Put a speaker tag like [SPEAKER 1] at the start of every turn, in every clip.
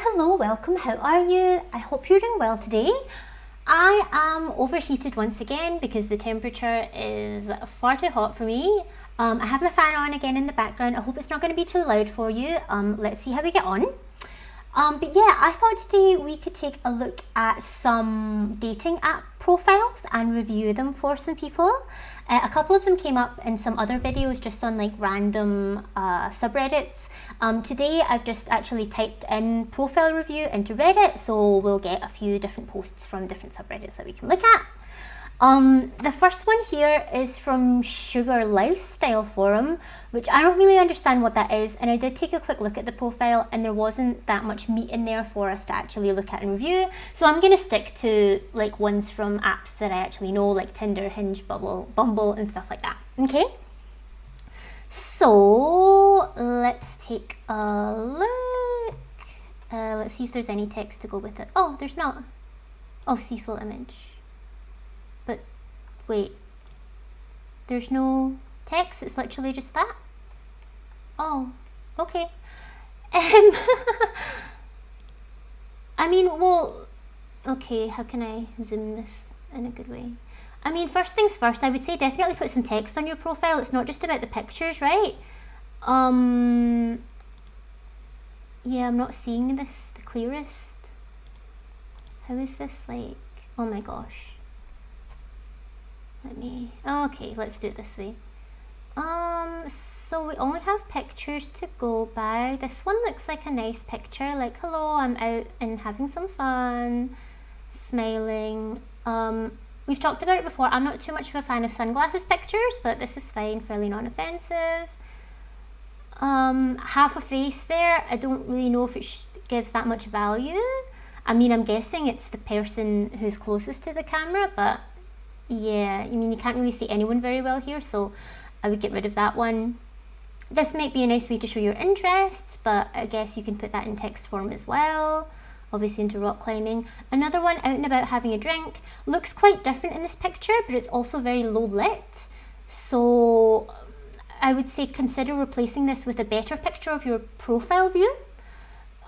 [SPEAKER 1] hello, welcome. How are you? I hope you're doing well today. I am overheated once again because the temperature is far too hot for me. I have my fan on again in the background. I hope it's not going to be too loud for you. Let's see how we get on. But yeah, I thought today we could take a look at some dating app profiles and review them for some people. A couple of them came up in some other videos just on like random subreddits. Today I've just actually typed in profile review into Reddit, so we'll get a few different posts from different subreddits that we can look at. The first one here is from Sugar Lifestyle Forum, which I don't really understand what that is, and I did take a quick look at the profile and there wasn't that much meat in there for us to actually look at and review, so I'm going to stick to like ones from apps that I actually know, like Tinder, Hinge, Bumble and stuff like that. Okay, so let's take a look. Let's see if there's any text to go with it. Oh, there's not. Oh, see full image. But wait, there's no text, it's literally just that? Oh, okay. I mean, well, okay, how can I zoom this in a good way? I mean, first things first, I would say definitely put some text on your profile. It's not just about the pictures, right? Yeah, I'm not seeing this the clearest. How is this like? Oh my gosh. Okay, let's do it this way. So we only have pictures to go by. This one looks like a nice picture, like, hello, I'm out and having some fun, smiling. We've talked about it before. I'm not too much of a fan of sunglasses pictures, but this is fine, fairly non-offensive. Half a face there. I don't really know if it gives that much value. I mean, I'm guessing it's the person who's closest to the camera, but yeah, I mean, you can't really see anyone very well here, so I would get rid of that one. This might be a nice way to show your interests, but I guess you can put that in text form as well, obviously into rock climbing. Another one, out and about having a drink, looks quite different in this picture, but it's also very low lit, so I would say consider replacing this with a better picture of your profile view.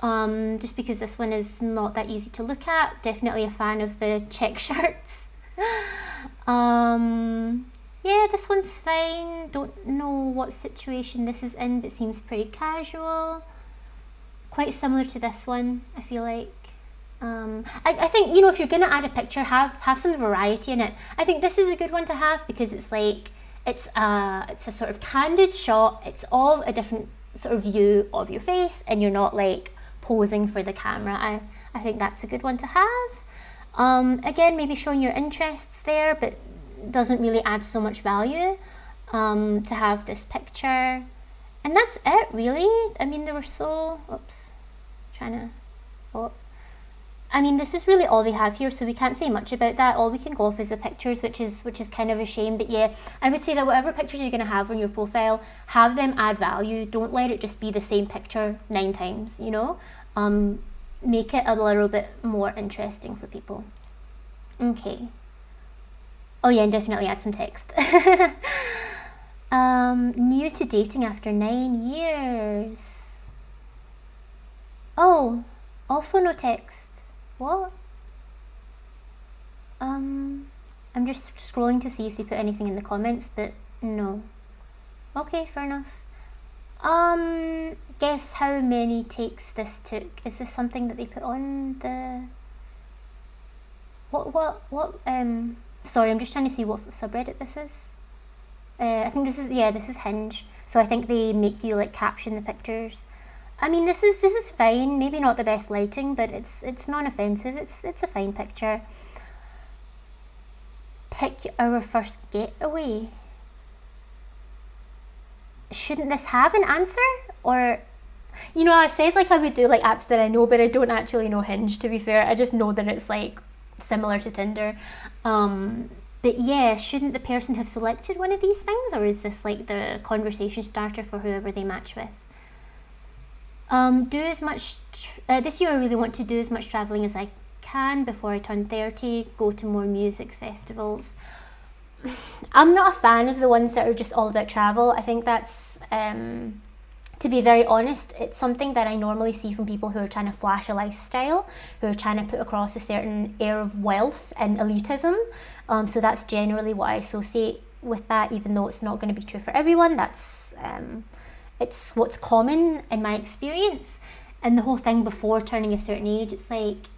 [SPEAKER 1] Just because this one is not that easy to look at. Definitely a fan of the check shirts. Yeah, this one's fine. Don't know what situation this is in, but seems pretty casual. Quite similar to this one, I feel like. I think, you know, if you're gonna add a picture, have some variety in it. I think this is a good one to have because it's like, it's a sort of candid shot. It's of a different sort of view of your face, and you're not like posing for the camera. I think that's a good one to have. Again, maybe showing your interests there, but doesn't really add so much value to have this picture. And that's it, really. I mean, there were so... Oops. I mean, this is really all they have here, so we can't say much about that. All we can go off is the pictures, which is kind of a shame. But yeah, I would say that whatever pictures you're going to have on your profile, have them add value. Don't let it just be the same picture 9 times, you know? Make it a little bit more interesting for people. Okay. Oh yeah, and definitely add some text. New to dating after 9 years. Oh, also no text. What? I'm just scrolling to see if they put anything in the comments, but no. Okay, fair enough. Guess how many takes this took. Is this something that they put on the... What, sorry, I'm just trying to see what subreddit this is. I think this is Hinge. So I think they make you like caption the pictures. I mean, this is fine. Maybe not the best lighting, but it's non-offensive. It's a fine picture. Pick our first getaway. Shouldn't this have an answer? Or, you know, I said like I would do like apps that I know, but I don't actually know Hinge, to be fair. I just know that it's like similar to Tinder. But yeah, shouldn't the person have selected one of these things, or is this like the conversation starter for whoever they match with? Do as much this year I really want to do as much traveling as I can before I turn 30, go to more music festivals. I'm not a fan of the ones that are just all about travel. I think that's to be very honest, it's something that I normally see from people who are trying to flash a lifestyle, who are trying to put across a certain air of wealth and elitism. So that's generally what I associate with that, even though it's not going to be true for everyone. That's it's what's common in my experience. And the whole thing before turning a certain age, it's like,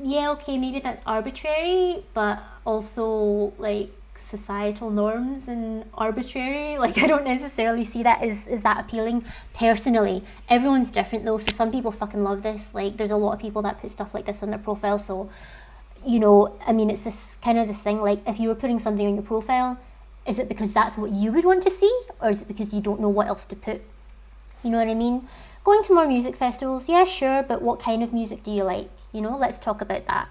[SPEAKER 1] yeah, okay, maybe that's arbitrary, but also like societal norms and arbitrary. Like, I don't necessarily see that as that appealing personally. Everyone's different though, so some people fucking love this. Like, there's a lot of people that put stuff like this on their profile, so, you know, I mean, it's this kind of this thing, like, if you were putting something on your profile, is it because that's what you would want to see, or is it because you don't know what else to put? You know what I mean? Going to more music festivals, yeah, sure, but what kind of music do you like? You know, let's talk about that.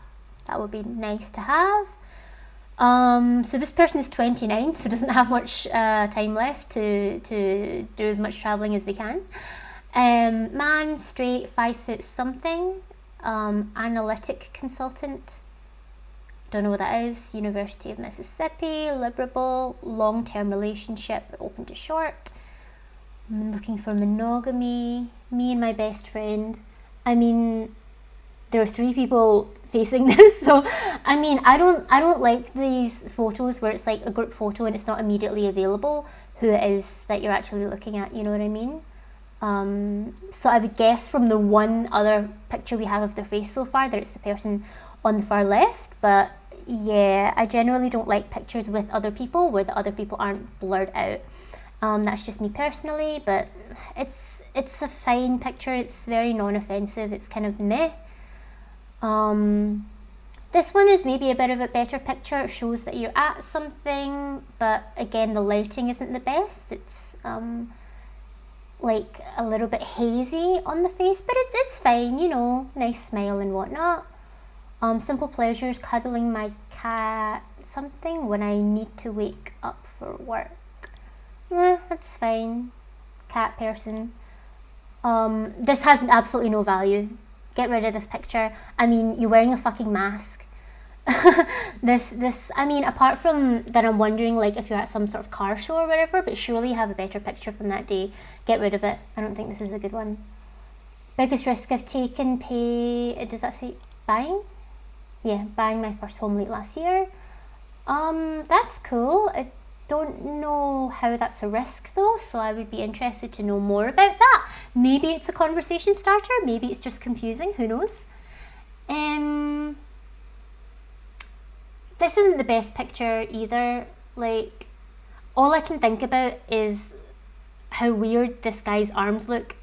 [SPEAKER 1] That would be nice to have. So this person is 29, so doesn't have much time left to do as much travelling as they can. Man, straight, 5 foot something, analytic consultant. Don't know what that is. University of Mississippi, liberal, long-term relationship, open to short. I'm looking for monogamy. Me and my best friend. I mean, there are 3 people facing this, so I mean, I don't like these photos where it's like a group photo and it's not immediately available who it is that you're actually looking at. You know what I mean? So I would guess from the one other picture we have of their face so far that it's the person on the far left, but yeah, I generally don't like pictures with other people where the other people aren't blurred out. That's just me personally, but it's a fine picture. It's very non-offensive. It's kind of meh. This one is maybe a bit of a better picture. It shows that you're at something, but again, the lighting isn't the best. It's like a little bit hazy on the face, but it's fine, you know, nice smile and whatnot. Simple pleasures, cuddling my cat, something when I need to wake up for work. That's fine. Cat person. This has absolutely no value. Get rid of this picture. I mean, you're wearing a fucking mask. I mean, apart from that, I'm wondering like if you're at some sort of car show or whatever, but surely you have a better picture from that day. Get rid of it. I don't think this is a good one. Biggest risk I've taken, does that say buying? Yeah, buying my first home late last year. That's cool. I don't know how that's a risk though, so I would be interested to know more about that. Maybe it's a conversation starter, maybe it's just confusing, who knows. This isn't the best picture either. Like, all I can think about is how weird this guy's arms look.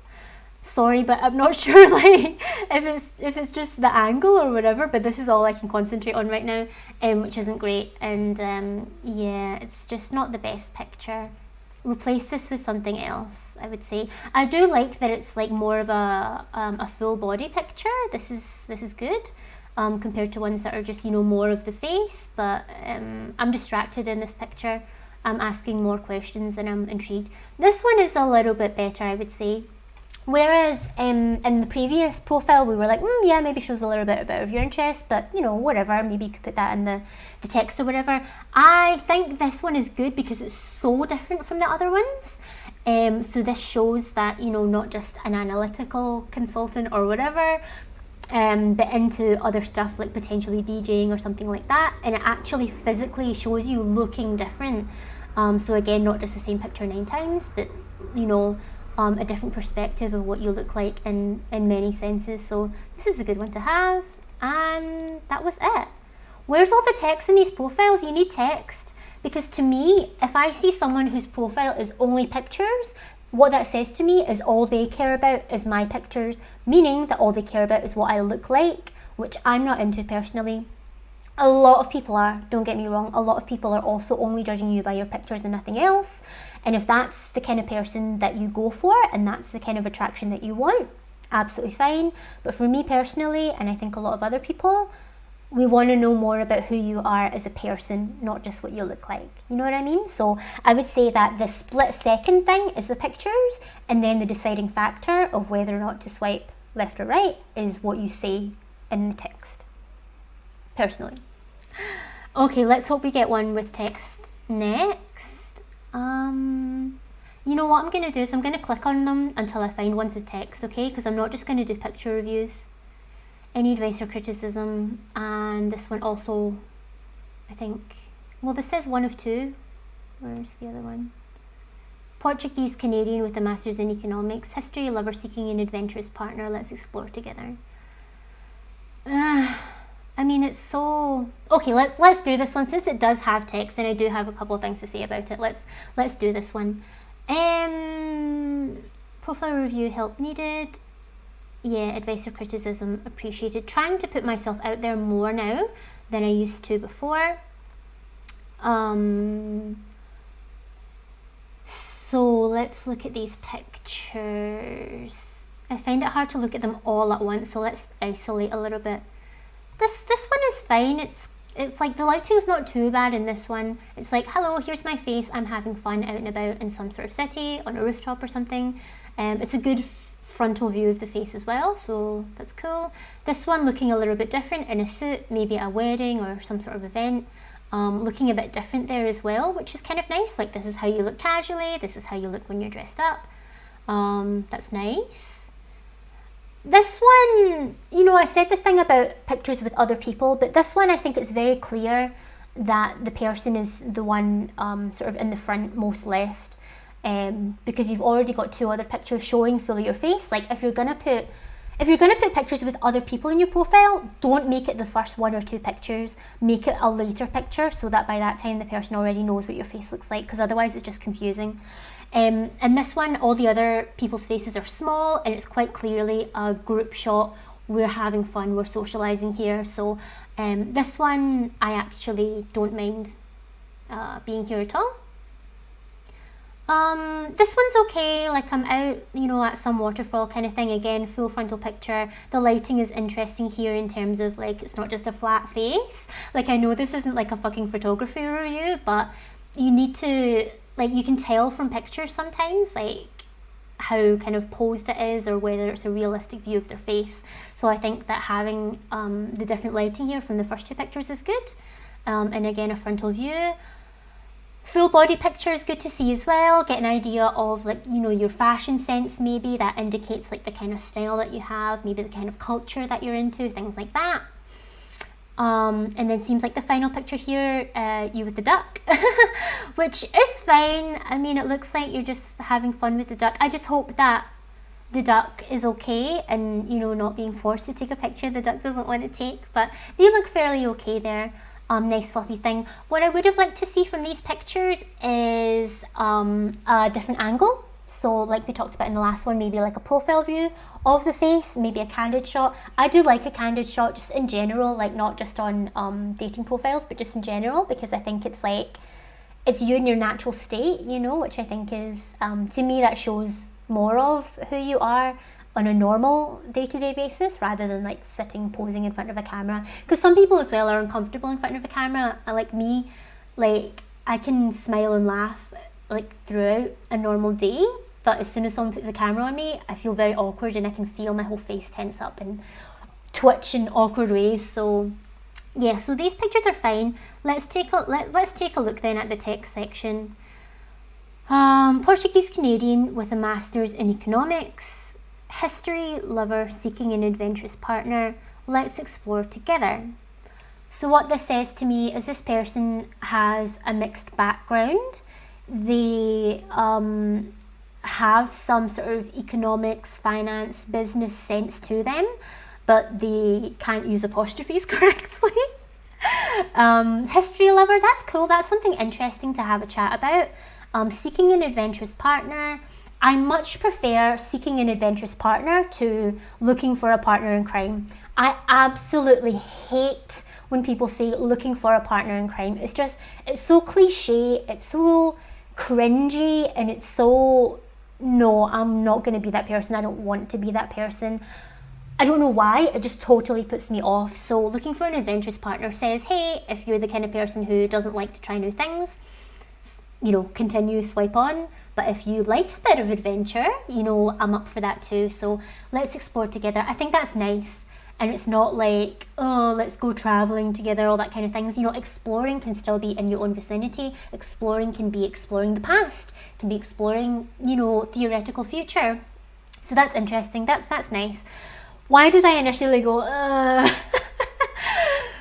[SPEAKER 1] Sorry, but I'm not sure like if it's just the angle or whatever, but this is all I can concentrate on right now, which isn't great. And yeah, it's just not the best picture. Replace this with something else, I would say. I do like that it's like more of a full body picture. This is good. Compared to ones that are just, you know, more of the face, but I'm distracted in this picture. I'm asking more questions and I'm intrigued. This one is a little bit better, I would say. Whereas in the previous profile, we were like, yeah, maybe shows a little bit about of your interest, but you know, whatever, maybe you could put that in the text or whatever. I think this one is good because it's so different from the other ones. So this shows that, you know, not just an analytical consultant or whatever, but into other stuff like potentially DJing or something like that. And it actually physically shows you looking different. So again, not just the same picture 9 times, but, you know, a different perspective of what you look like in many senses. So this is a good one to have. And that was it. Where's all the text in these profiles? You need text. Because to me, if I see someone whose profile is only pictures, what that says to me is all they care about is my pictures, meaning that all they care about is what I look like, which I'm not into personally. A lot of people are, don't get me wrong, a lot of people are also only judging you by your pictures and nothing else. And if that's the kind of person that you go for and that's the kind of attraction that you want, absolutely fine. But for me personally, and I think a lot of other people, we want to know more about who you are as a person, not just what you look like. You know what I mean? So I would say that the split second thing is the pictures, and then the deciding factor of whether or not to swipe left or right is what you say in the text. Personally. Okay, let's hope we get one with text next. You know what I'm going to do is I'm going to click on them until I find ones with text, okay? Because I'm not just going to do picture reviews. Any advice or criticism, and this one also, I think, well, this says one of two. Where's the other one? Portuguese Canadian with a master's in economics. History lover seeking an adventurous partner. Let's explore together. I mean, it's so okay. Let's do this one since it does have text, and I do have a couple of things to say about it. Let's do this one. Profile review help needed. Yeah, advice or criticism appreciated. Trying to put myself out there more now than I used to before. So let's look at these pictures. I find it hard to look at them all at once, so let's isolate a little bit. This one is fine. It's like the lighting's not too bad in this one. It's like, hello, here's my face. I'm having fun out and about in some sort of city, on a rooftop or something. It's a good frontal view of the face as well, so that's cool. This one looking a little bit different in a suit, maybe a wedding or some sort of event. Looking a bit different there as well, which is kind of nice. Like, this is how you look casually, this is how you look when you're dressed up. That's nice. This one, you know, I said the thing about pictures with other people, but this one I think it's very clear that the person is the one sort of in the front most left, because you've already got two other pictures showing fully your face. Like, if you're gonna put pictures with other people in your profile, don't make it the first one or two pictures. Make it a later picture so that by that time the person already knows what your face looks like, because otherwise it's just confusing. And this one, all the other people's faces are small, and it's quite clearly a group shot. We're having fun, we're socializing here. So this one, I actually don't mind being here at all. This one's okay, like I'm out, you know, at some waterfall kind of thing. Again, full frontal picture. The lighting is interesting here in terms of, like, it's not just a flat face. Like, I know this isn't like a fucking photography review, but you need to, like, you can tell from pictures sometimes, like, how kind of posed it is or whether it's a realistic view of their face. So I think that having the different lighting here from the first two pictures is good. And again, a frontal view. Full body picture is good to see as well. Get an idea of, like, you know, your fashion sense maybe. That indicates, like, the kind of style that you have, maybe the kind of culture that you're into, things like that. And then seems like the final picture here, you with the duck, which is fine. I mean, it looks like you're just having fun with the duck. I just hope that the duck is okay and, you know, not being forced to take a picture the duck doesn't want to take, but they look fairly okay there. Nice fluffy thing. What I would have liked to see from these pictures is a different angle. So like we talked about in the last one, maybe like a profile view of the face, maybe a candid shot. I do like a candid shot just in general, like not just on dating profiles, but just in general, because I think it's like, it's you in your natural state, you know, which I think is, to me, that shows more of who you are on a normal day-to-day basis rather than like sitting posing in front of a camera, because some people as well are uncomfortable in front of a camera. Like me, like I can smile and laugh like throughout a normal day, but as soon as someone puts a camera on me, I feel very awkward and I can feel my whole face tense up and twitch in awkward ways. So yeah, so these pictures are fine. Let's take a look then at the text section. Portuguese Canadian with a master's in economics. History lover seeking an adventurous partner. Let's explore together. So what this says to me is this person has a mixed background. They have some sort of economics, finance, business sense to them, but they can't use apostrophes correctly. History lover, that's cool. That's something interesting to have a chat about. Seeking an adventurous partner. I much prefer seeking an adventurous partner to looking for a partner in crime. I absolutely hate when people say looking for a partner in crime. It's so cliche, it's so cringy, and it's so, no, I'm not going to be that person. I don't want to be that person. I don't know why, it just totally puts me off. So looking for an adventurous partner says, hey, if you're the kind of person who doesn't like to try new things, you know, continue, swipe on. But if you like a bit of adventure, you know, I'm up for that too. So let's explore together. I think that's nice. and it's not like, oh, let's go traveling together, all that kind of things. You know, exploring can still be in your own vicinity. Exploring can be exploring the past, can be exploring, you know, theoretical future. So that's interesting. That's nice. Why did I initially go,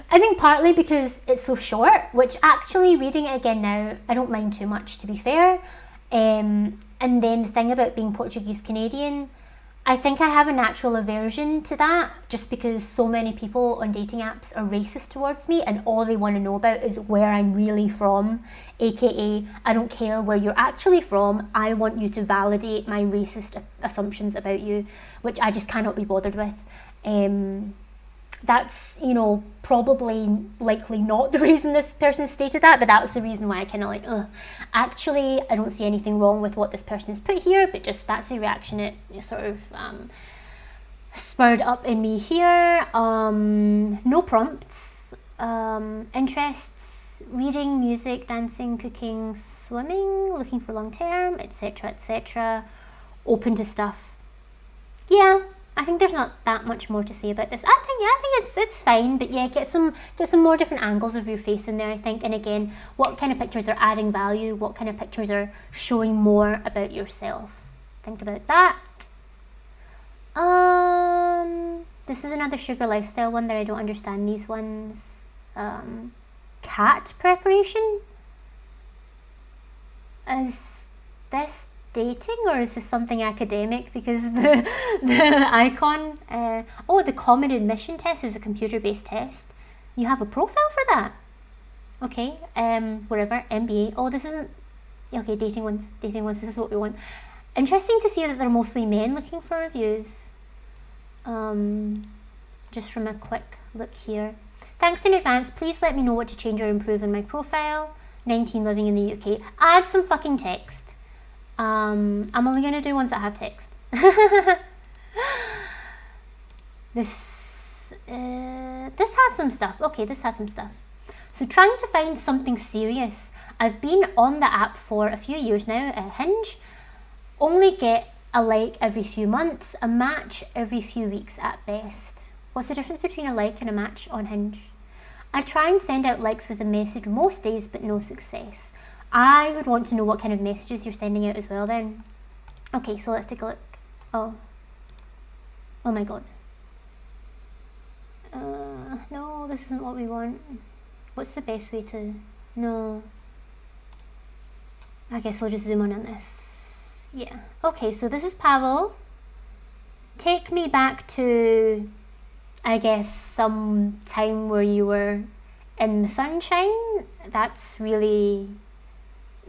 [SPEAKER 1] I think partly because it's so short, which actually reading it again now, I don't mind too much, to be fair. And then the thing about being Portuguese Canadian, I think I have a natural aversion to that, just because so many people on dating apps are racist towards me, and all they want to know about is where I'm really from, aka I don't care where you're actually from, I want you to validate my racist assumptions about you, which I just cannot be bothered with. That's, you know, probably likely not the reason this person stated that, but that was the reason why I kind of like, actually, I don't see anything wrong with what this person has put here, but just that's the reaction it sort of spurred up in me here. No prompts, interests, reading, music, dancing, cooking, swimming, looking for long term, etc., etc., open to stuff. Yeah, I think there's not that much more to say about this. I think it's fine, but yeah, get some more different angles of your face in there, I think. And again, what kind of pictures are adding value? What kind of pictures are showing more about yourself? Think about that. This is another sugar lifestyle one that I don't understand these ones. Cat preparation? Is this dating, or is this something academic? Because the icon, the common admission test is a computer-based test. You have a profile for that? Okay, whatever, MBA. Oh, this isn't, okay, dating ones, this is what we want. Interesting to see that they're mostly men looking for reviews. Just from a quick look here. Thanks in advance, please let me know what to change or improve in my profile. 19, living in the UK. Add some fucking text. I'm only going to do ones that have text. This has some stuff. Okay, this has some stuff. So trying to find something serious. I've been on the app for a few years now, Hinge. Only get a like every few months, a match every few weeks at best. What's the difference between a like and a match on Hinge? I try and send out likes with a message most days, but no success. I would want to know what kind of messages you're sending out as well then. Okay, so let's take a look. Oh my god. No, this isn't what we want. What's the best way to... No. I guess I'll just zoom in on this. Yeah. Okay, so this is Pavel. Take me back to, I guess, some time where you were in the sunshine. That's really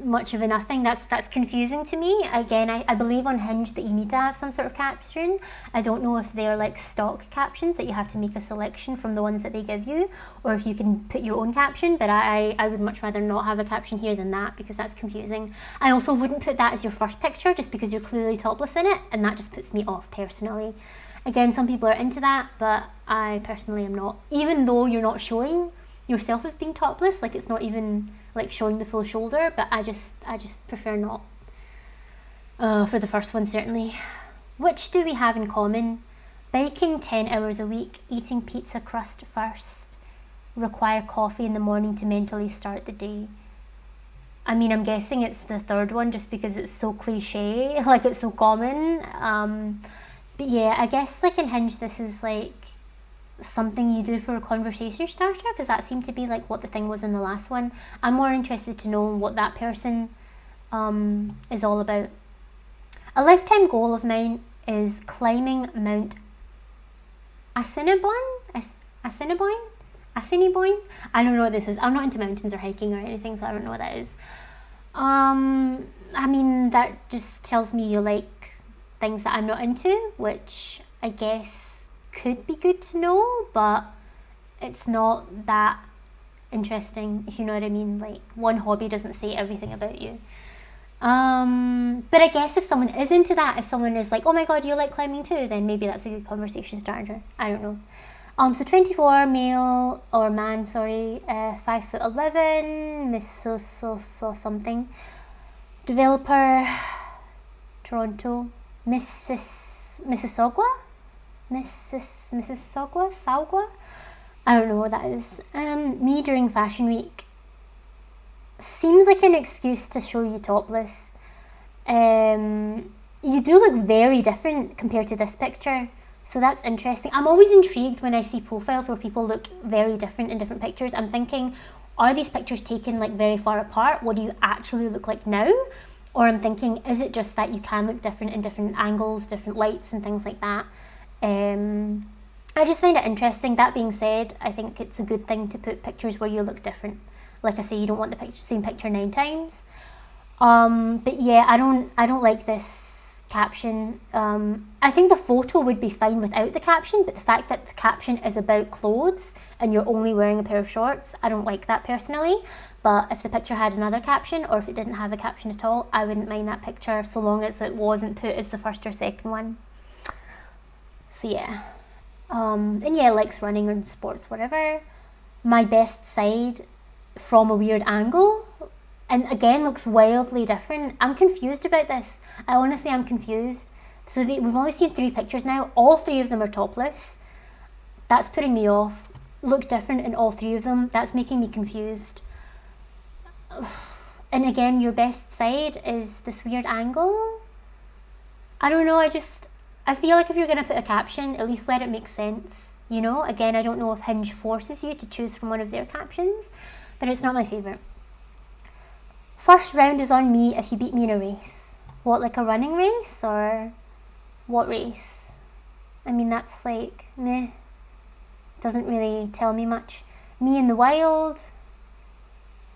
[SPEAKER 1] much of a nothing. That's confusing to me. Again, I believe on Hinge that you need to have some sort of caption. I don't know if they're like stock captions that you have to make a selection from the ones that they give you, or if you can put your own caption, but I would much rather not have a caption here than that, because that's confusing. I also wouldn't put that as your first picture, just because you're clearly topless in it, and that just puts me off personally. Again, some people are into that, but I personally am not. Even though you're not showing yourself as being topless, like it's not even like showing the full shoulder, but I just prefer not. For the first one, certainly. Which do we have in common? Biking 10 hours a week, eating pizza crust first, require coffee in the morning to mentally start the day. I mean, I'm guessing it's the third one just because it's so cliche, like it's so common. But yeah, I guess like in Hinge, this is like something you do for a conversation starter, because that seemed to be like what the thing was in the last one. I'm more interested to know what that person is all about. A lifetime goal of mine is climbing Mount Assiniboine? Assiniboine? I don't know what this is. I'm not into mountains or hiking or anything, so I don't know what that is. I mean, that just tells me you like things that I'm not into, which I guess could be good to know, but it's not that interesting, if you know what I mean. Like, one hobby doesn't say everything about you. But I guess if someone is into that, if someone is like, oh my god, you like climbing too, then maybe that's a good conversation starter. I don't know. So 24, male or man, sorry, 5'11", something. Developer, Toronto, Mississauga. Mrs. Salgua? I don't know what that is. Me during Fashion Week seems like an excuse to show you topless. You do look very different compared to this picture, so that's interesting. I'm always intrigued when I see profiles where people look very different in different pictures. I'm thinking, are these pictures taken like very far apart? What do you actually look like now? Or I'm thinking, is it just that you can look different in different angles, different lights and things like that? I just find it interesting. That being said, I think it's a good thing to put pictures where you look different. Like I say, you don't want the same picture 9 times. But yeah, I don't like this caption. I think the photo would be fine without the caption, but the fact that the caption is about clothes and you're only wearing a pair of shorts, I don't like that personally. But if the picture had another caption, or if it didn't have a caption at all, I wouldn't mind that picture so long as it wasn't put as the first or second one. So yeah. And yeah, likes running and sports, whatever. My best side from a weird angle, and again looks wildly different. I'm confused about this. I honestly am confused. So we've only seen 3 pictures now. All 3 of them are topless. That's putting me off. Look different in all 3 of them. That's making me confused. And again, your best side is this weird angle. I don't know, I feel like if you're going to put a caption, at least let it make sense. You know, again, I don't know if Hinge forces you to choose from one of their captions, but it's not my favourite. First round is on me if you beat me in a race. What, like a running race, or what race? I mean, that's like, meh. Doesn't really tell me much. Me in the wild.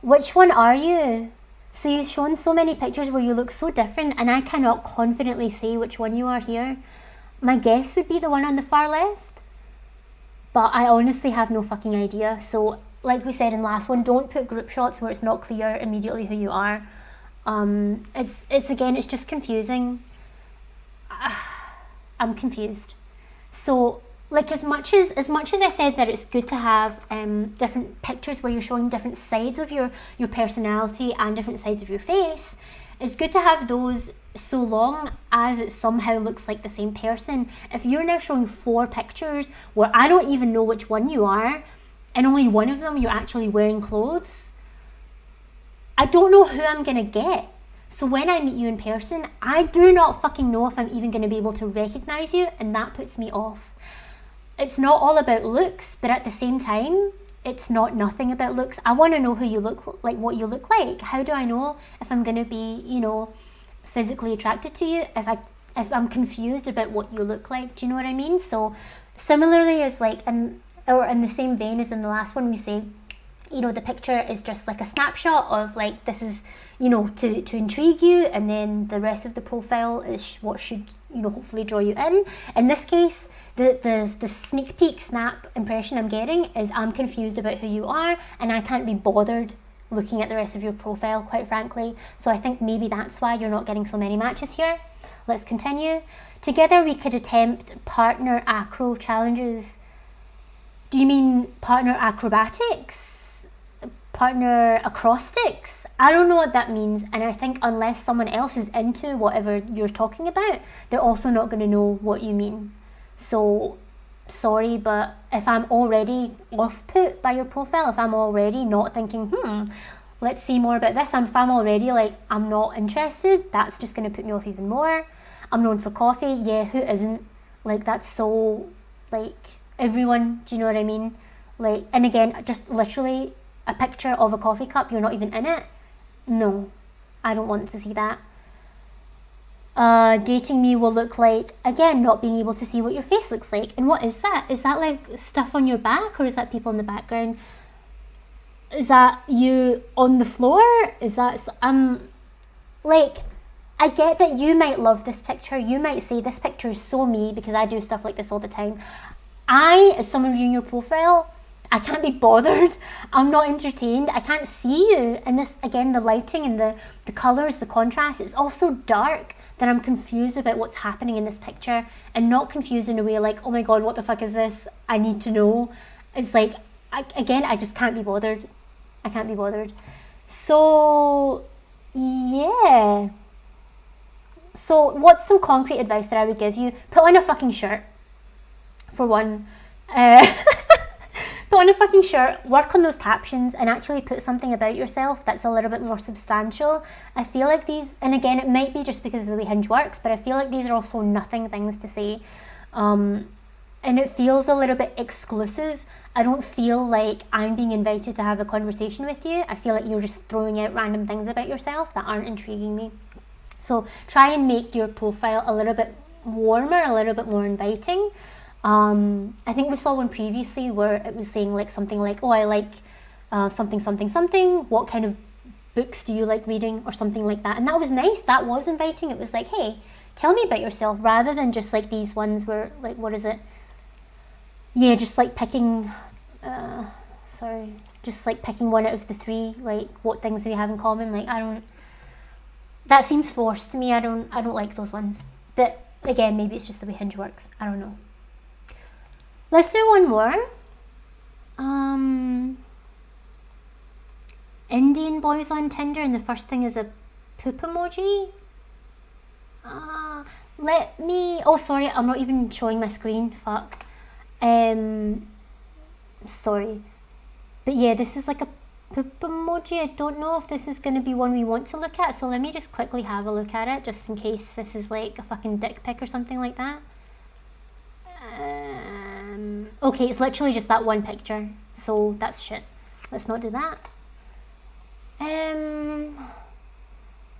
[SPEAKER 1] Which one are you? So you've shown so many pictures where you look so different, and I cannot confidently say which one you are here. My guess would be the one on the far left, but I honestly have no fucking idea. So like we said in the last one, don't put group shots where it's not clear immediately who you are. It's just confusing. I'm confused. So like as much as I said that it's good to have different pictures where you're showing different sides of your personality and different sides of your face, it's good to have those so long as it somehow looks like the same person. If you're now showing 4 pictures where I don't even know which one you are, and only one of them you're actually wearing clothes, I don't know who I'm gonna get. So when I meet you in person, I do not fucking know if I'm even gonna be able to recognize you, and that puts me off. It's not all about looks, but at the same time, it's not nothing about looks. I want to know who you look like, what you look like. How do I know if I'm going to be, physically attracted to you if I'm confused about what you look like? Do you know what I mean? So similarly as in the same vein as in the last one, we say, the picture is just like a snapshot of like, this is, to intrigue you, and then the rest of the profile is what should, hopefully draw you in. In this case, the sneak peek snap impression I'm getting is I'm confused about who you are, and I can't be bothered looking at the rest of your profile, quite frankly. So I think maybe that's why you're not getting so many matches here. Let's continue. Together we could attempt partner acro challenges. Do you mean partner acrobatics? Partner acrostics? I don't know what that means, and I think unless someone else is into whatever you're talking about, they're also not going to know what you mean. So sorry, but if I'm already off put by your profile, if I'm already not thinking, let's see more about this, and if I'm already like, I'm not interested, that's just going to put me off even more. I'm known for coffee. Yeah, who isn't? Like, that's so, like, everyone, do you know what I mean? Like, and again, just literally a picture of a coffee cup, you're not even in it. No, I don't want to see that. Dating me will look like, again, not being able to see what your face looks like. And what is that? Is that like stuff on your back, or is that people in the background? Is that you on the floor? Is that, like, I get that you might love this picture. You might say this picture is so me because I do stuff like this all the time. As someone viewing your profile, I can't be bothered. I'm not entertained. I can't see you. And this, again, the lighting and the colours, the contrast, it's all so dark that I'm confused about what's happening in this picture, and not confused in a way like, oh my God, what the fuck is this? I need to know. It's like, I just can't be bothered. I can't be bothered. So, yeah. So what's some concrete advice that I would give you? Put on a fucking shirt. for one. Uh, put on a fucking shirt, work on those captions, and actually put something about yourself that's a little bit more substantial. I feel like these, and again, it might be just because of the way Hinge works, but I feel like these are also nothing things to say. And it feels a little bit exclusive. I don't feel like I'm being invited to have a conversation with you. I feel like you're just throwing out random things about yourself that aren't intriguing me. So try and make your profile a little bit warmer, a little bit more inviting. I think we saw one previously where it was saying like something like, oh, I like something, something, something. What kind of books do you like reading, or something like that? And that was nice. That was inviting. It was like, hey, tell me about yourself, rather than just like these ones where like, what is it? Yeah, just like picking, just like picking one out of the three. Like, what things do we have in common? Like, that seems forced to me. I don't like those ones. But again, maybe it's just the way Hinge works. I don't know. Let's do one more. Indian boys on Tinder, and the first thing is a poop emoji. Oh, sorry, I'm not even showing my screen. Fuck. Sorry. But yeah, this is like a poop emoji. I don't know if this is going to be one we want to look at, so let me just quickly have a look at it, just in case this is like a fucking dick pic or something like that. Okay, it's literally just that one picture, so that's shit. Let's not do that.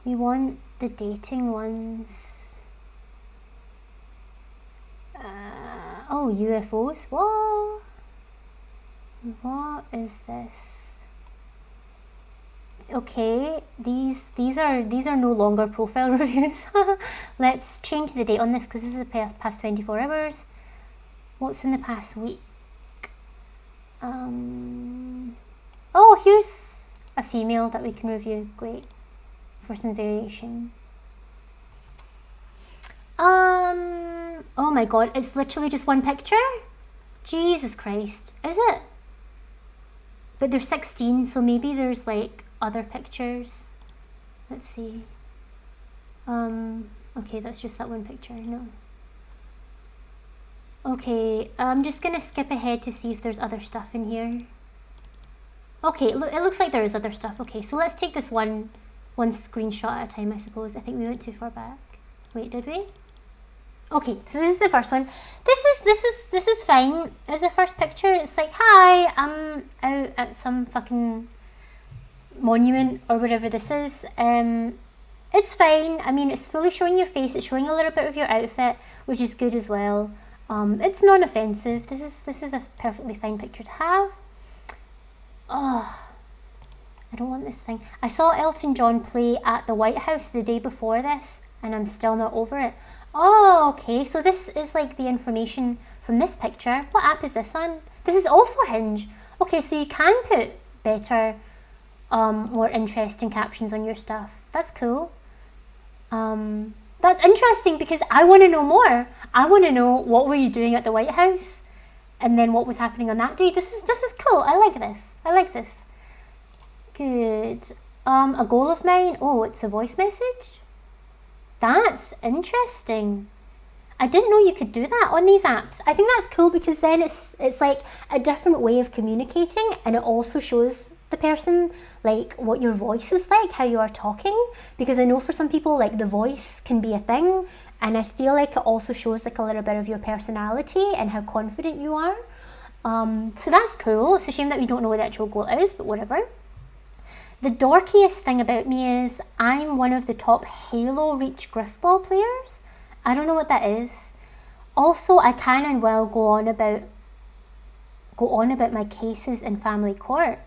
[SPEAKER 1] We want the dating ones. Oh, UFOs. What is this? Okay, these are no longer profile reviews. Let's change the date on this, because this is the past 24 hours. What's in the past week? Oh, here's a female that we can review. Great. For some variation. Oh my god, it's literally just one picture? Jesus Christ. Is it? But they're 16, so maybe there's like other pictures. Let's see. Okay, that's just that one picture. No. Okay, I'm just gonna skip ahead to see if there's other stuff in here. Okay, it looks like there is other stuff. Okay, so let's take this one screenshot at a time, I suppose. I think we went too far back. Wait, did we? Okay, so this is the first one. This is fine. As the first picture, it's like, hi, I'm out at some fucking monument or whatever this is. It's fine. I mean, it's fully showing your face. It's showing a little bit of your outfit, which is good as well. It's non-offensive. This is a perfectly fine picture to have. Oh, I don't want this thing. I saw Elton John play at the White House the day before this, and I'm still not over it. Oh, okay. So this is like the information from this picture. What app is this on? This is also Hinge. Okay, so you can put better, more interesting captions on your stuff. That's cool. That's interesting, because I want to know more. I want to know, what were you doing at the White House, and then what was happening on that day. This is cool. I like this. I like this. Good. A goal of mine. Oh, it's a voice message. That's interesting. I didn't know you could do that on these apps. I think that's cool, because then it's like a different way of communicating, and it also shows the person like what your voice is like, how you are talking, because I know for some people like the voice can be a thing, and I feel like it also shows like a little bit of your personality and how confident you are. So that's cool. It's a shame that we don't know what the actual goal is, but whatever. The dorkiest thing about me is I'm one of the top Halo Reach Griffball players. I don't know what that is. Also, I can and will go on about my cases in family court.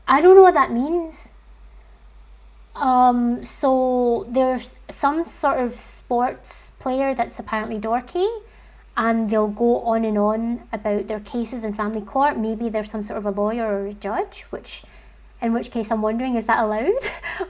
[SPEAKER 1] I don't know what that means. So there's some sort of sports player that's apparently dorky, and they'll go on and on about their cases in family court. Maybe there's some sort of a lawyer or a judge, in which case I'm wondering, is that allowed?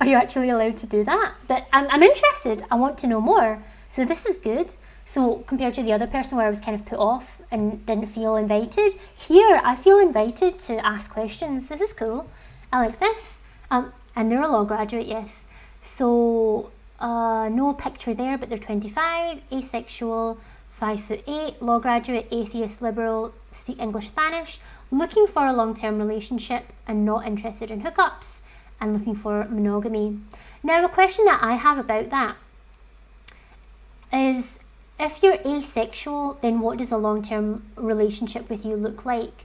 [SPEAKER 1] Are you actually allowed to do that? But I'm interested. I want to know more. So this is good. So compared to the other person where I was kind of put off and didn't feel invited, here I feel invited to ask questions. This is cool. I like this. And they're a law graduate, yes. So no picture there, but they're 25, asexual, 5'8", law graduate, atheist, liberal, speak English, Spanish, looking for a long-term relationship and not interested in hookups, and looking for monogamy. Now, a question that I have about that is, if you're asexual, then what does a long-term relationship with you look like?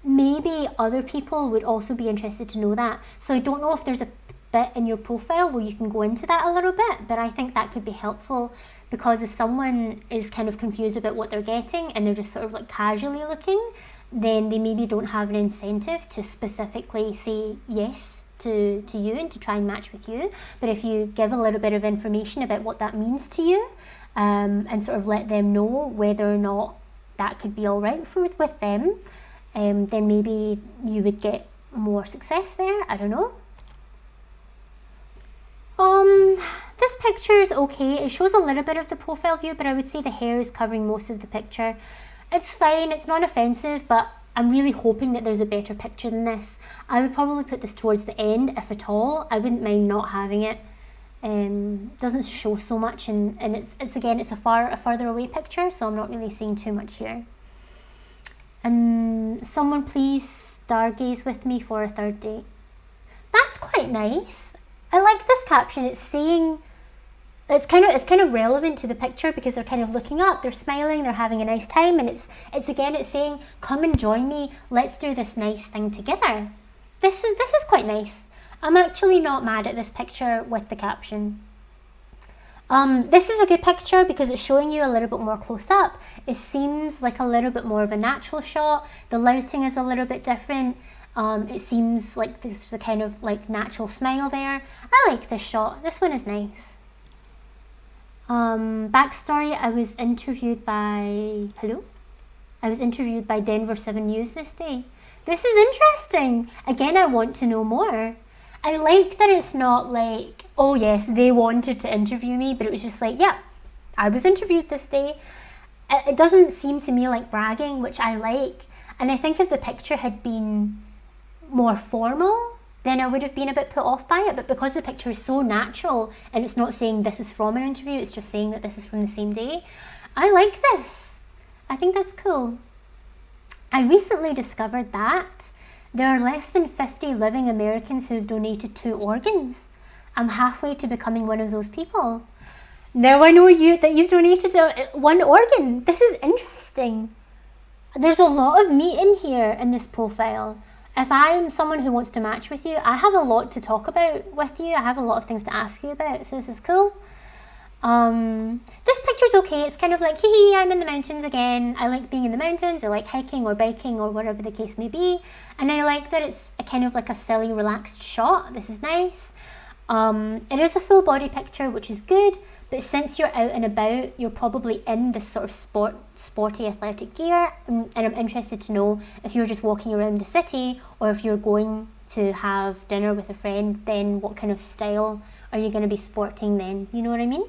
[SPEAKER 1] Maybe other people would also be interested to know that. So I don't know if there's a bit in your profile where you can go into that a little bit, but I think that could be helpful, because if someone is kind of confused about what they're getting and they're just sort of like casually looking, then they maybe don't have an incentive to specifically say yes to you and to try and match with you. But if you give a little bit of information about what that means to you, and sort of let them know whether or not that could be all right with them, then maybe you would get more success there. I don't know. This picture is okay. It shows a little bit of the profile view, but I would say the hair is covering most of the picture. It's fine, it's non-offensive, but I'm really hoping that there's a better picture than this. I would probably put this towards the end, if at all. I wouldn't mind not having it. Doesn't show so much, and it's again, it's a further away picture, so I'm not really seeing too much here. And someone please stargaze with me for a third date. That's quite nice. I like this caption. It's saying, it's kind of relevant to the picture, because they're kind of looking up, they're smiling, they're having a nice time, and it's saying, come and join me, let's do this nice thing together. This is quite nice. I'm actually not mad at this picture with the caption. This is a good picture because it's showing you a little bit more close up. It seems like a little bit more of a natural shot. The lighting is a little bit different. It seems like there's a kind of like natural smile there. I like this shot. This one is nice. Backstory, I was interviewed by Denver 7 News this day. This is interesting. Again, I want to know more. I like that it's not like, oh yes, they wanted to interview me, but it was just like, yeah, I was interviewed this day. It doesn't seem to me like bragging, which I like. And I think if the picture had been more formal, then I would have been a bit put off by it. But because the picture is so natural and it's not saying this is from an interview, it's just saying that this is from the same day, I like this. I think that's cool. I recently discovered that there are less than 50 living Americans who have donated 2 organs. I'm halfway to becoming one of those people. Now I know that you've donated 1 organ. This is interesting. There's a lot of meat in here in this profile. If I'm someone who wants to match with you, I have a lot to talk about with you. I have a lot of things to ask you about, so this is cool. This picture's okay. It's kind of like, hee, I'm in the mountains again. I like being in the mountains. I like hiking or biking or whatever the case may be. And I like that it's a kind of like a silly, relaxed shot. This is nice. It is a full body picture, which is good. But since you're out and about, you're probably in this sort of sporty athletic gear. And I'm interested to know if you're just walking around the city or if you're going to have dinner with a friend, then what kind of style are you going to be sporting then? You know what I mean?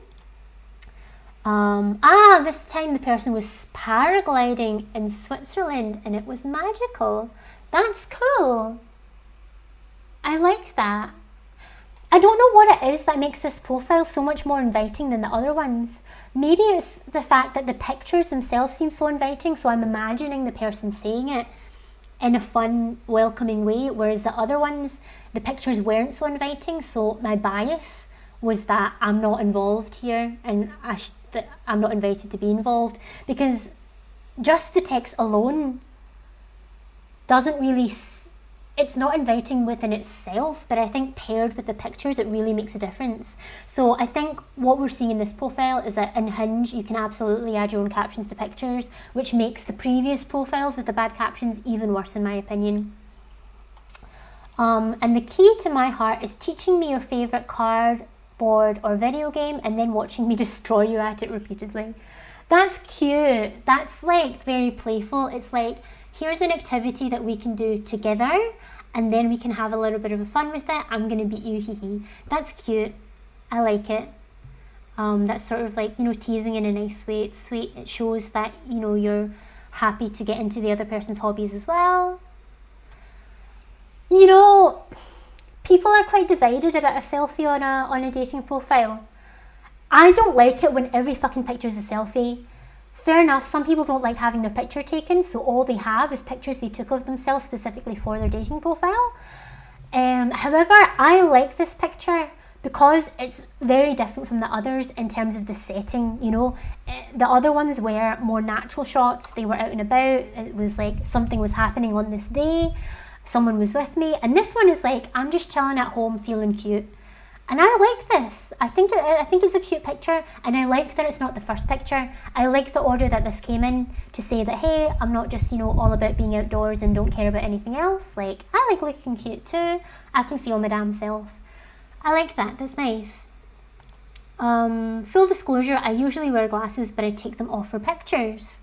[SPEAKER 1] This time the person was paragliding in Switzerland and it was magical. That's cool. I like that. I don't know what it is that makes this profile so much more inviting than the other ones. Maybe it's the fact that the pictures themselves seem so inviting, so I'm imagining the person saying it in a fun, welcoming way, whereas the other ones, the pictures weren't so inviting, so my bias was that I'm not involved here and I'm not invited to be involved, because just the text alone doesn't really, it's not inviting within itself, but I think paired with the pictures it really makes a difference. So I think what we're seeing in this profile is that in Hinge you can absolutely add your own captions to pictures, which makes the previous profiles with the bad captions even worse in my opinion. And the key to my heart is teaching me your favourite card, board or video game and then watching me destroy you at it repeatedly. That's cute. That's like very playful. It's like, here's an activity that we can do together and then we can have a little bit of fun with it. I'm gonna beat you, hee hee. That's cute. I like it. That's sort of like, you know, teasing in a nice way. It's sweet. It shows that, you know, you're happy to get into the other person's hobbies as well. You know, people are quite divided about a selfie on a dating profile. I don't like it when every fucking picture is a selfie. Fair enough, some people don't like having their picture taken, so all they have is pictures they took of themselves specifically for their dating profile. However, I like this picture because it's very different from the others in terms of the setting, you know. The other ones were more natural shots, they were out and about, it was like something was happening on this day, someone was with me, and this one is like, I'm just chilling at home feeling cute. And I like this. I think it's a cute picture, and I like that it's not the first picture. I like the order that this came in to say that, hey, I'm not just, you know, all about being outdoors and don't care about anything else. Like, I like looking cute too. I can feel my damn self. I like that. That's nice. Full disclosure, I usually wear glasses, but I take them off for pictures.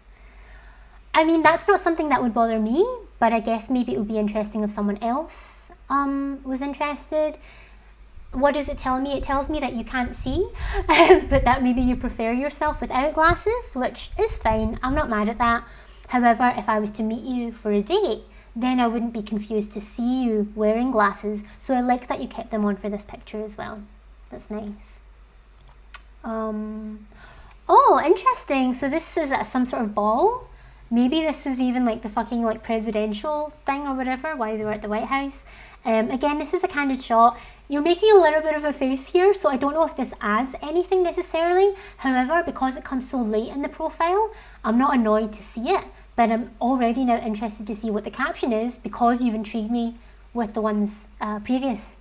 [SPEAKER 1] I mean, that's not something that would bother me, but I guess maybe it would be interesting if someone else was interested. What does it tell me? It tells me that you can't see, but that maybe you prefer yourself without glasses, which is fine. I'm not mad at that. However, if I was to meet you for a date, then I wouldn't be confused to see you wearing glasses. So I like that you kept them on for this picture as well. That's nice. Oh, interesting. So this is at some sort of ball. Maybe this is even like the fucking like presidential thing or whatever, while they were at the White House. Again, this is a candid shot. You're making a little bit of a face here, so I don't know if this adds anything necessarily. However, because it comes so late in the profile, I'm not annoyed to see it, but I'm already now interested to see what the caption is because you've intrigued me with the ones previous.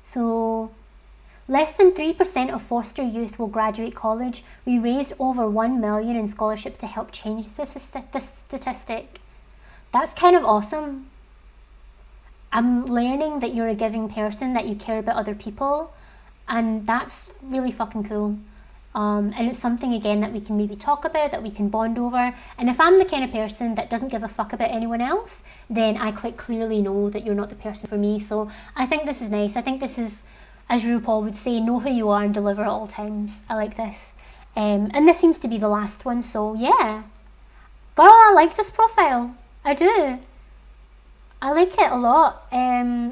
[SPEAKER 1] So, less than 3% of foster youth will graduate college. We raised over 1 million in scholarships to help change this statistic. That's kind of awesome. I'm learning that you're a giving person, that you care about other people, and that's really fucking cool. And it's something, again, that we can maybe talk about, that we can bond over. And if I'm the kind of person that doesn't give a fuck about anyone else, then I quite clearly know that you're not the person for me. So I think this is nice. I think this is, as RuPaul would say, know who you are and deliver at all times. I like this. And this seems to be the last one, so yeah. Girl, I like this profile. I do. I like it a lot.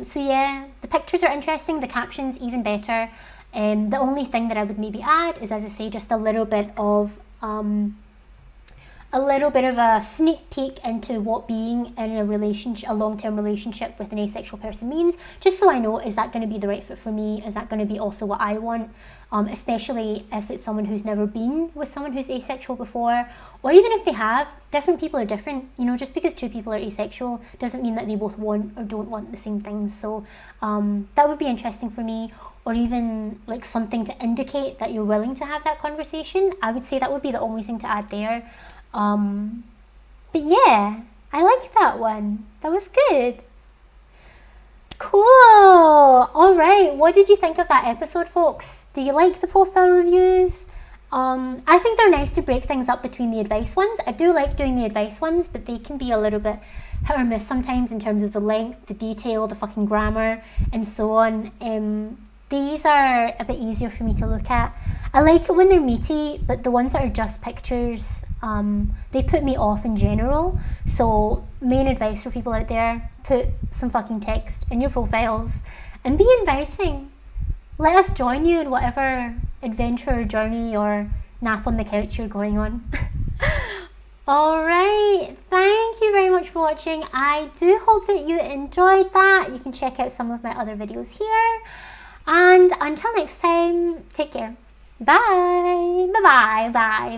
[SPEAKER 1] So yeah, the pictures are interesting, the captions even better. The only thing that I would maybe add is, as I say, just a little bit of a sneak peek into what being in a relationship, a long-term relationship with an asexual person means, just so I know, is that going to be the right fit for me? Is that going to be also what I want? Especially if it's someone who's never been with someone who's asexual before, or even if they have. Different people are different, you know. Just because two people are asexual doesn't mean that they both want or don't want the same things. So that would be interesting for me, or even like something to indicate that you're willing to have that conversation. I would say that would be the only thing to add there. But yeah, I like that one. That was good. Cool. All right. What did you think of that episode, folks? Do you like the profile reviews? I think they're nice to break things up between the advice ones. I do like doing the advice ones, but they can be a little bit hit or miss sometimes in terms of the length, the detail, the fucking grammar, and so on. These are a bit easier for me to look at. I like it when they're meaty, but the ones that are just pictures, they put me off in general. So main advice for people out there, put some fucking text in your profiles and be inviting. Let us join you in whatever adventure or journey or nap on the couch you're going on. Alright, thank you very much for watching. I do hope that you enjoyed that. You can check out some of my other videos here. And until next time, take care. Bye. Bye-bye. Bye. Bye.